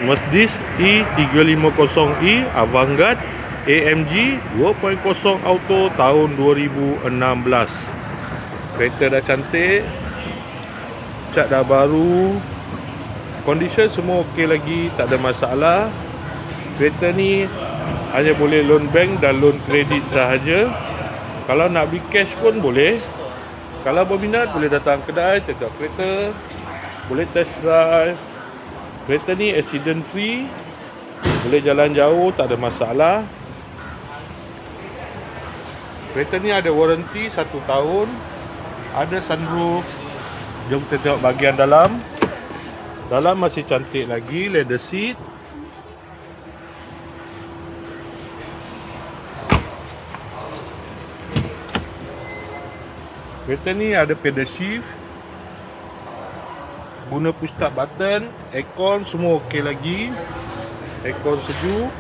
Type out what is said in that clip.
Mercedes E350e Avantgarde AMG 2.0 auto tahun 2016. Kereta dah cantik, cat dah baru, condition semua okey lagi, tak ada masalah. Kereta ni hanya boleh loan bank dan loan kredit sahaja. Kalau nak beli cash pun boleh. Kalau berminat boleh datang kedai, tengok kereta, boleh test drive. Kereta ni accident free, boleh jalan jauh, tak ada masalah. Kereta ni ada warranty 1 tahun, ada sunroof. Jom kita tengok bahagian dalam. Dalam masih cantik lagi, leather seat. Kereta ni ada pedal shift, guna push start button, aircon semua okey lagi. Aircon sejuk.